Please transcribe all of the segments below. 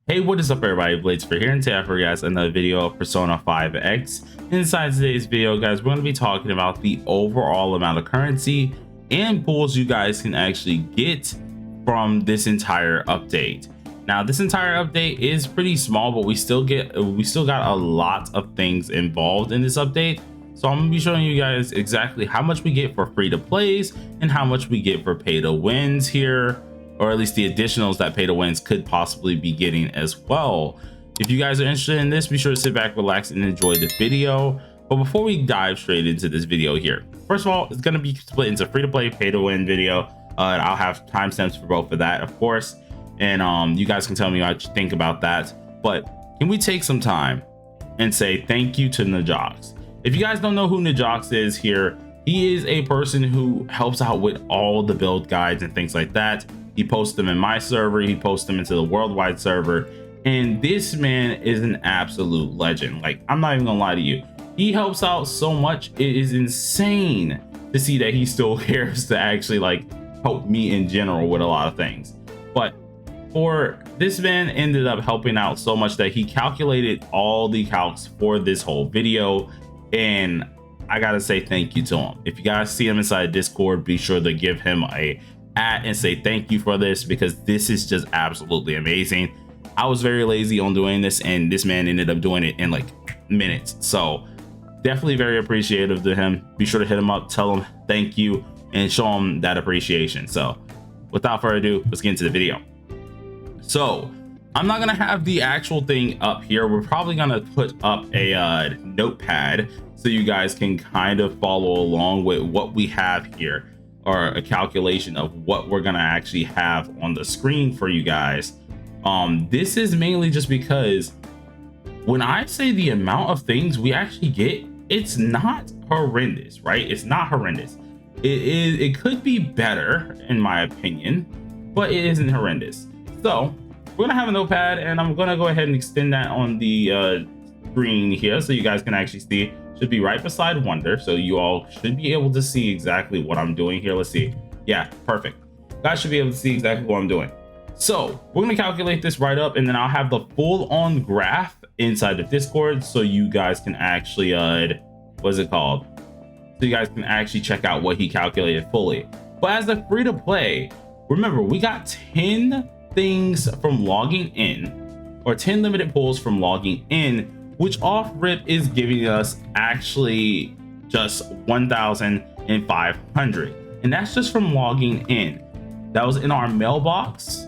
Hey, what is up everybody, Blades for here, and today I have for you guys another video of Persona 5X. Inside today's video, guys, we're going to be talking about the overall amount of currency and pools you guys can actually get from this entire update. Now, this entire update is pretty small, but we still got a lot of things involved in this update. So I'm going to be showing you guys exactly how much we get for free to plays and how much we get for pay to wins here, or at least the additionals that pay to wins could possibly be getting as well. If you guys are interested in this, be sure to sit back, relax, and enjoy the video. But before we dive straight into this video here, first of all, it's going to be split into free to play, pay to win video, and I'll have timestamps for both of that, of course. And you guys can tell me what you think about that. But can we take some time and say thank you to Najox? If you guys don't know who Najox is here, he is a person who helps out with all the build guides and things like that. He posts them in my server, he posts them into the worldwide server, and this man is an absolute legend. Like, I'm not even gonna lie to you, he helps out so much. It is insane to see that he still cares to actually like help me in general with a lot of things. But for this man ended up helping out so much that he calculated all the calcs for this whole video, and I gotta say thank you to him. If you guys see him inside Discord, be sure to give him a and say thank you for this, because this is just absolutely amazing. I was very lazy on doing this, and this man ended up doing it in like minutes. So definitely very appreciative to him. Be sure to hit him up, tell him thank you, and show him that appreciation. So without further ado, let's get into the video. So I'm not gonna have the actual thing up here. We're probably gonna put up a notepad so you guys can kind of follow along with what we have here, or a calculation of what we're gonna actually have on the screen for you guys. This is mainly just because when I say the amount of things we actually get, it's not horrendous, right? It's not horrendous. It could be better in my opinion, but it isn't horrendous. So we're gonna have a notepad, and I'm gonna go ahead and extend that on the screen here so you guys can actually see. Should be right beside Wonder, so you all should be able to see exactly what I'm doing here. Let's see. Yeah, perfect. Guys should be able to see exactly what I'm doing. So we're gonna calculate this right up, and then I'll have the full on graph inside the Discord so you guys can actually what is it called, so you guys can actually check out what he calculated fully. But as a free to play, remember, we got 10 things from logging in, or 10 limited pools from logging in, which off rip is giving us actually just 1,500, and that's just from logging in. That was in our mailbox,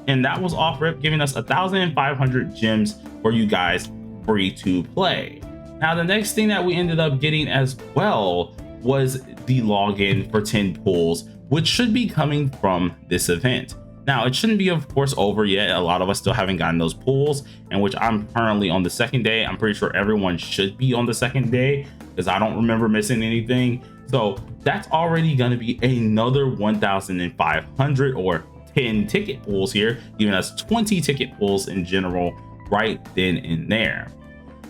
and that was off rip giving us 1,500 gems for you guys free to play. Now the next thing that we ended up getting as well was the login for 10 pools, which should be coming from this event. Now, it shouldn't be, of course, over yet. A lot of us still haven't gotten those pools, and which I'm currently on the second day. I'm pretty sure everyone should be on the second day, because I don't remember missing anything. So that's already going to be another 1,500 or 10 ticket pools here, giving us 20 ticket pools in general right then and there.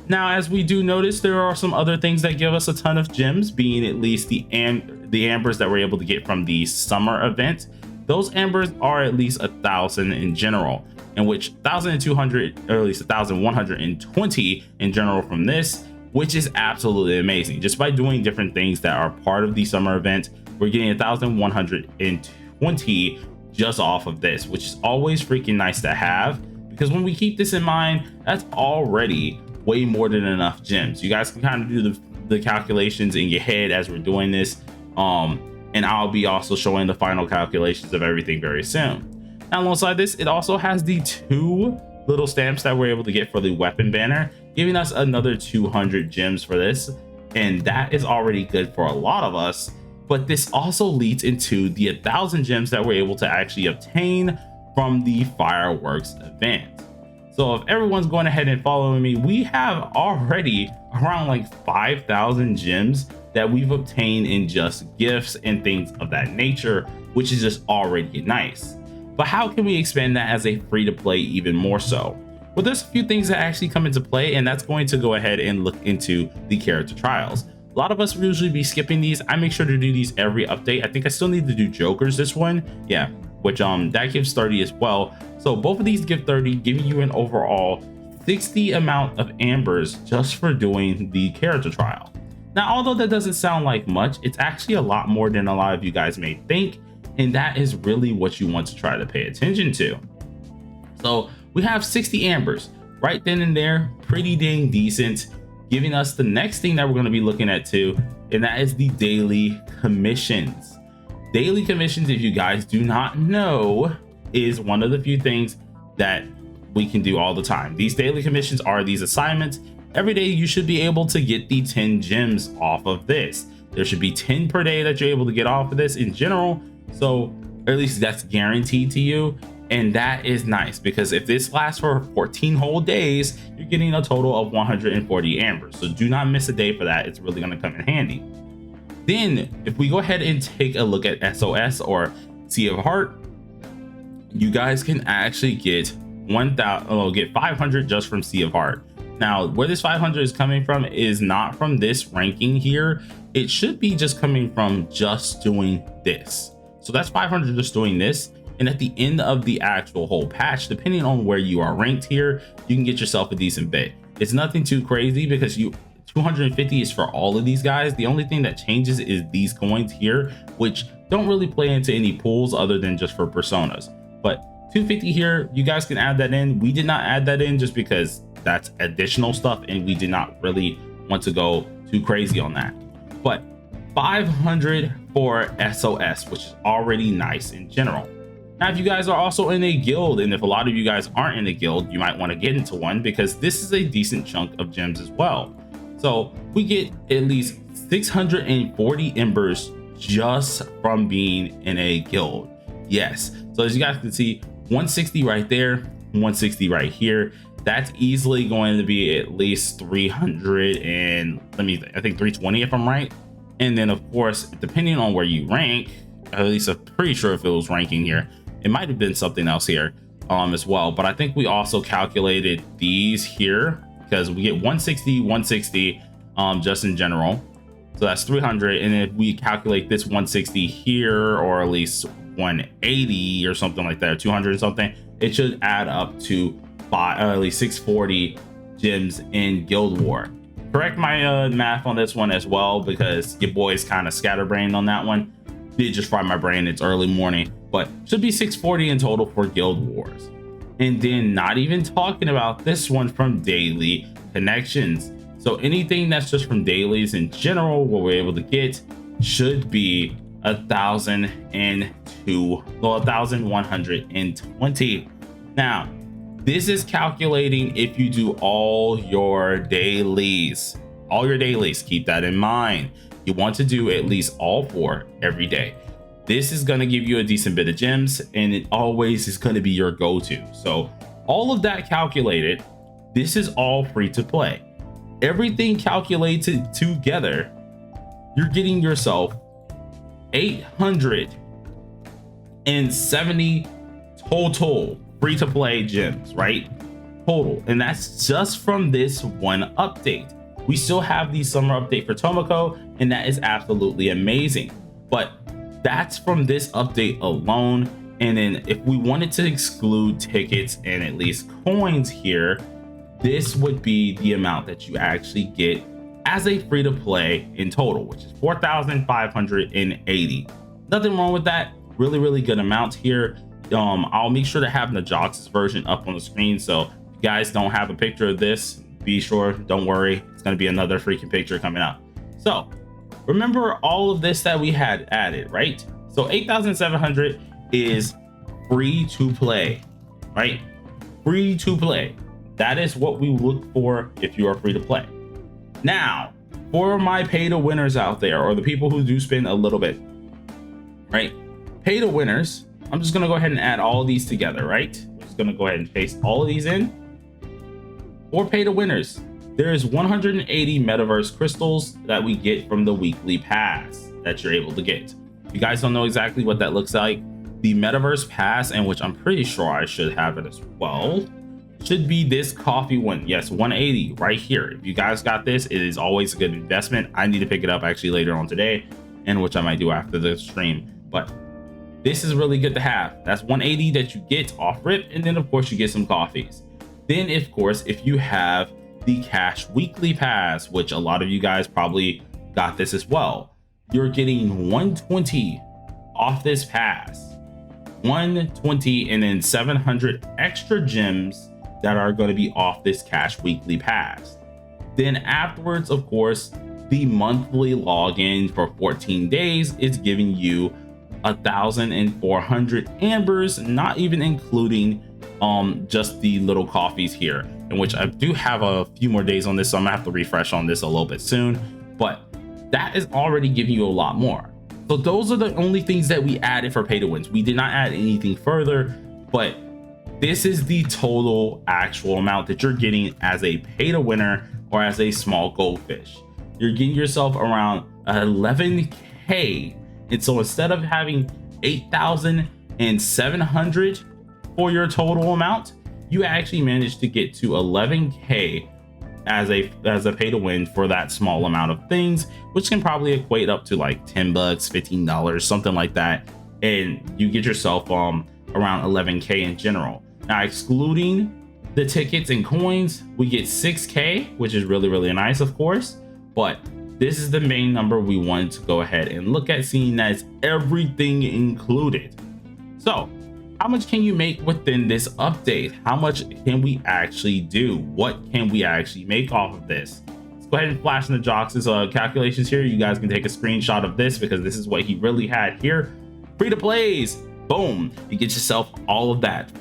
Now, as we do notice, there are some other things that give us a ton of gems, being at least the ambers that we're able to get from the summer event. Those ambers are at least 1,000 in general, in which 1,200, or at least 1,120 in general from this, which is absolutely amazing. Just by doing different things that are part of the summer event, we're getting 1,120 just off of this, which is always freaking nice to have, because when we keep this in mind, that's already way more than enough gems. You guys can kind of do the calculations in your head as we're doing this. And I'll be also showing the final calculations of everything very soon. Now, alongside this, it also has the 2 little stamps that we're able to get for the weapon banner, giving us another 200 gems for this, and that is already good for a lot of us. But this also leads into the 1,000 gems that we're able to actually obtain from the fireworks event. So if everyone's going ahead and following me, we have already around like 5,000 gems that we've obtained in just gifts and things of that nature, which is just already nice. But how can we expand that as a free to play even more so? Well, there's a few things that actually come into play, and that's going to go ahead and look into the character trials. A lot of us will usually be skipping these. I make sure to do these every update. I think I still need to do Jokers this one. Yeah, which that gives 30 as well. So both of these give 30, giving you an overall 60 amount of ambers just for doing the character trial. Now, although that doesn't sound like much, it's actually a lot more than a lot of you guys may think, and that is really what you want to try to pay attention to. So we have 60 ambers right then and there, pretty dang decent, giving us the next thing that we're going to be looking at too, and that is the daily commissions. Daily commissions, if you guys do not know, is one of the few things that we can do all the time. These daily commissions are these assignments. Every day you should be able to get the 10 gems off of this. There should be 10 per day that you're able to get off of this in general. So at least that's guaranteed to you. And that is nice, because if this lasts for 14 whole days, you're getting a total of 140 ambers. So do not miss a day for that. It's really going to come in handy. Then if we go ahead and take a look at SOS or Sea of Heart, you guys can actually get 500 just from Sea of Heart. Now, where this 500 is coming from is not from this ranking here. It should be just coming from just doing this. So that's 500 just doing this. And at the end of the actual whole patch, depending on where you are ranked here, you can get yourself a decent bit. It's nothing too crazy, because 250 is for all of these guys. The only thing that changes is these coins here, which don't really play into any pools other than just for personas. But 250 here, you guys can add that in. We did not add that in just because that's additional stuff, and we did not really want to go too crazy on that. But 500 for SOS, which is already nice in general. Now, if you guys are also in a guild, and if a lot of you guys aren't in a guild, you might want to get into one, because this is a decent chunk of gems as well. So we get at least 640 embers just from being in a guild. Yes. So as you guys can see, 160 right there, 160 right here. That's easily going to be at least 300 and I think 320 if I'm right. And then of course, depending on where you rank, at least I'm pretty sure if it was ranking here, it might have been something else here as well. But I think we also calculated these here, because we get 160 just in general. So that's 300. And if we calculate this 160 here, or at least 180 or something like that, or 200 or something, it should add up to at least 640 gems in Guild War. Correct my math on this one as well, because your boy's kind of scatterbrained on that one. Did just fry my brain. It's early morning, but should be 640 in total for Guild Wars. And then not even talking about this one from daily connections. So anything that's just from dailies in general, what we're able to get should be 1,120. Now, this is calculating if you do all your dailies. Keep that in mind. You want to do at least all 4 every day. This is going to give you a decent bit of gems, and it always is going to be your go-to. So all of that calculated, this is all free to play. Everything calculated together, you're getting yourself 870 total free to play gems, right? Total. And that's just from this one update. We still have the summer update for Tomoko, and that is absolutely amazing. But that's from this update alone. And then if we wanted to exclude tickets and at least coins here, this would be the amount that you actually get as a free to play in total, which is 4,580. Nothing wrong with that. Really, really good amount here. I'll make sure to have Najox's version up on the screen. So if you guys don't have a picture of this, be sure, don't worry, it's going to be another freaking picture coming up. So remember all of this that we had added, right? So 8,700 is free to play, right? Free to play. That is what we look for if you are free to play. Now, for my pay to winners out there, or the people who do spend a little bit, right? Pay to winners, I'm just gonna go ahead and add all of these together, right? I'm just gonna go ahead and paste all of these in. For pay to winners, there is 180 metaverse crystals that we get from the weekly pass that you're able to get. If you guys don't know exactly what that looks like, the metaverse pass, and which I'm pretty sure I should have it as well, should be this coffee one. Yes, 180 right here. If you guys got this, it is always a good investment. I need to pick it up actually later on today, and which I might do after the stream. But this is really good to have. That's 180 that you get off rip, and then of course you get some coffees. Then of course, if you have the cash weekly pass, which a lot of you guys probably got this as well, you're getting 120 off this pass, 120, and then 700 extra gems that are going to be off this cash weekly pass. Then afterwards, of course, the monthly login for 14 days is giving you 1,400 ambers, not even including just the little coffees here, in which I do have a few more days on this, so I'm gonna have to refresh on this a little bit soon, but that is already giving you a lot more. So those are the only things that we added for pay to wins. We did not add anything further, but this is the total actual amount that you're getting as a pay to winner or as a small goldfish. You're getting yourself around 11k. And so instead of having 8,700 for your total amount, you actually managed to get to 11k as a pay to win for that small amount of things, which can probably equate up to like 10 bucks, $15, something like that. And you get yourself around 11k in general. Now, excluding the tickets and coins, we get 6k, which is really, really nice, of course. But this is the main number we wanted to go ahead and look at, seeing that it's everything included. So how much can you make within this update? How much can we actually do? What can we actually make off of this? Let's go ahead and flash in the Jocks' calculations here. You guys can take a screenshot of this because this is what he really had here. Free to plays, boom, you get yourself all of that.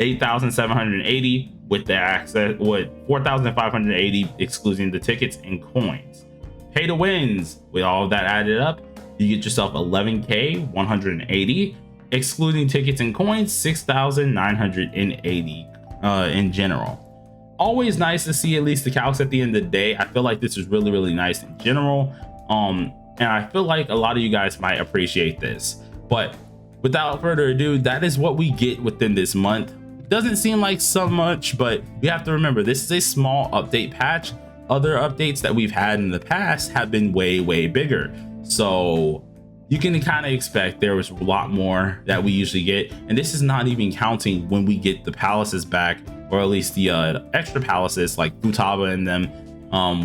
8,780 with the access, with 4,580 excluding the tickets and coins. Pay to wins, with all of that added up, you get yourself 11k 180, excluding tickets and coins, 6,980 in general. Always nice to see at least the calcs at the end of the day. I feel like this is really, really nice in general, and I feel like a lot of you guys might appreciate this. But without further ado, that is what we get within this month. Doesn't seem like so much, but we have to remember this is a small update patch. Other updates that we've had in the past have been way, way bigger. So you can kind of expect there was a lot more that we usually get. And this is not even counting when we get the palaces back, or at least the extra palaces like Futaba and them,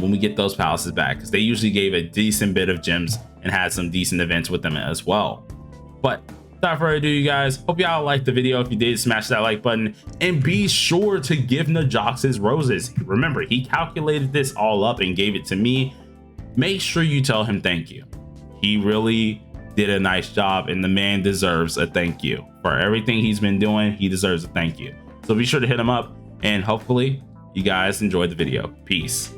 when we get those palaces back, because they usually gave a decent bit of gems and had some decent events with them as well. But without further ado, you guys, hope y'all liked the video. If you did, smash that like button and be sure to give Najox his roses. Remember, he calculated this all up and gave it to me. Make sure you tell him thank you. He really did a nice job, and the man deserves a thank you for everything he's been doing. He deserves a thank you. So be sure to hit him up, and hopefully you guys enjoyed the video. Peace.